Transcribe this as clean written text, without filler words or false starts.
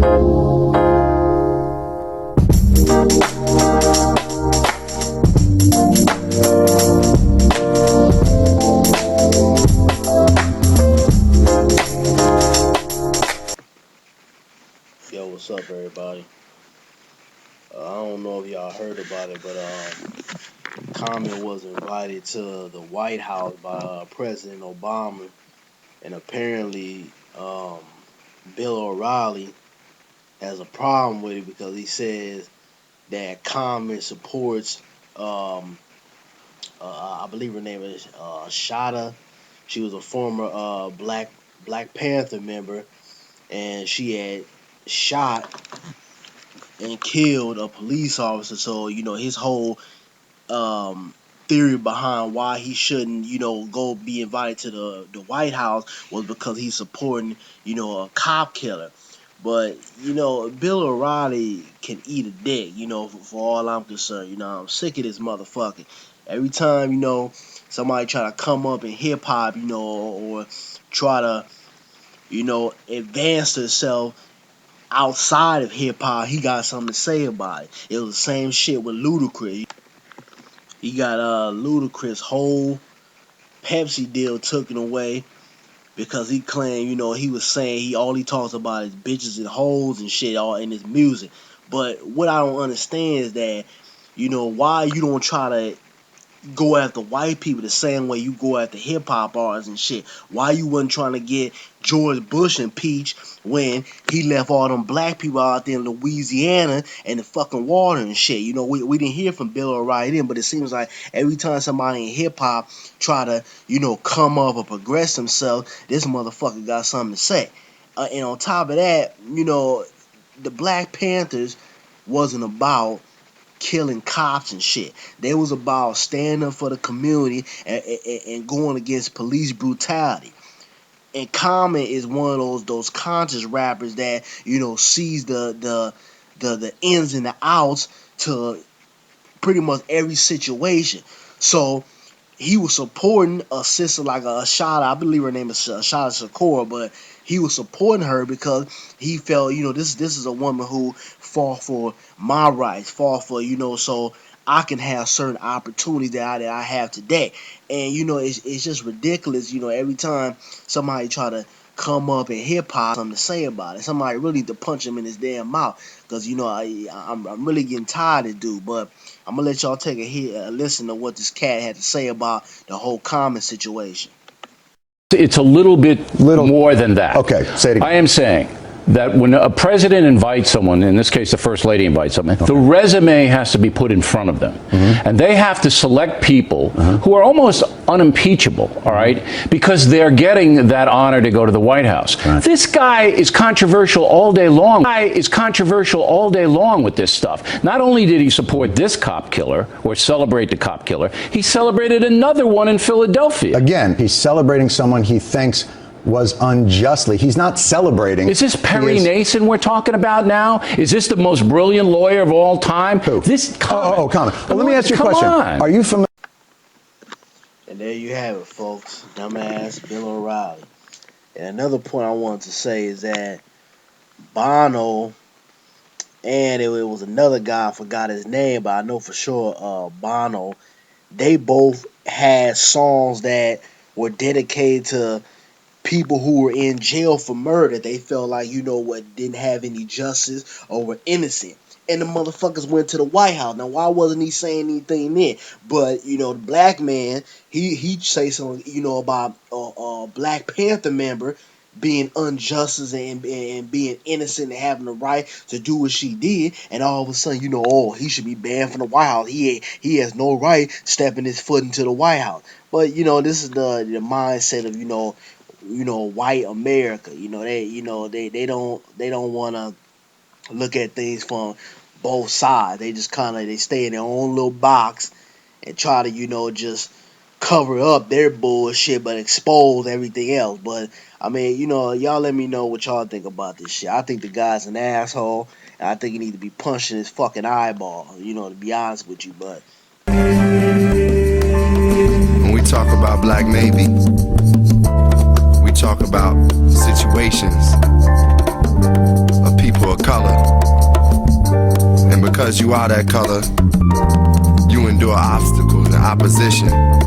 Yo, what's up, everybody? I don't know if y'all heard about it, but Common was invited to the White House by President Obama, and apparently Bill O'Reilly has a problem with it because he says that Common supports, I believe her name is Shada. She was a former Black Panther member, and she had shot and killed a police officer. So his whole theory behind why he shouldn't go be invited to the White House was because he's supporting a cop killer. But Bill O'Reilly can eat a dick. For all I'm concerned. I'm sick of this motherfucker. Every time somebody try to come up in hip hop, or try to advance themselves outside of hip hop, he got something to say about it. It was the same shit with Ludacris. He got Ludacris' whole Pepsi deal taken away because he claimed, he was saying all he talks about is bitches and hoes and shit all in his music. But what I don't understand is that, why you don't try to go after white people the same way you go after hip hop artists and shit. Why you wasn't trying to get George Bush impeached when he left all them black people out there in Louisiana and the fucking water and shit? We didn't hear from Bill O'Reilly then, but it seems like every time somebody in hip hop try to, come up or progress themselves, this motherfucker got something to say. And on top of that, the Black Panthers wasn't about killing cops and shit. They was about standing up for the community and going against police brutality. And Common is one of those conscious rappers that sees the ins and the outs to pretty much every situation. So he was supporting a sister like a Shada. I believe her name is Shada Sakura, but he was supporting her because he felt, this is a woman who fought for my rights, fought for, so I can have certain opportunities that I have today. And it's just ridiculous, every time somebody try to come up in hip hop, something to say about it. Somebody really need to punch him in his damn mouth because I'm really getting tired of this dude. But I'm gonna let y'all take a listen to what this cat had to say about the whole Common situation. It's a little bit more than that. Okay, say it again. I am saying that when a president invites someone, in this case the first lady invites someone, the resume has to be put in front of them. And they have to select people who are almost unimpeachable, all right, because they're getting that honor to go to the White House. Right. This guy is controversial all day long. With this stuff. Not only did he support this cop killer or celebrate the cop killer, he celebrated another one in Philadelphia. Again, he's celebrating someone he thinks was unjustly. He's not celebrating. Is this Perry Nason we're talking about now? Is this the most brilliant lawyer of all time? Who? This Common. Well, let me ask you a question. On. Are you familiar? And there you have it, folks. Dumbass Bill O'Reilly. And another point I wanted to say is that Bono and it was another guy, I forgot his name, but I know for sure Bono, they both had songs that were dedicated to people who were in jail for murder. They felt like, didn't have any justice or were innocent. And the motherfuckers went to the White House. Now, why wasn't he saying anything then? But, the black man, he say something, about a Black Panther member being unjust and being innocent and having the right to do what she did. And all of a sudden, he should be banned from the White House. He has no right stepping his foot into the White House. But, this is the mindset of, white America. They don't want to look at things from both sides. They just they stay in their own little box and try to just cover up their bullshit but expose everything else. But I mean, y'all let me know what y'all think about this shit. I think the guy's an asshole, and I think he need to be punched in his fucking eyeball, to be honest with you. But when we talk about Black Navy, we talk about situations of people of because you are that color, you endure obstacles and opposition.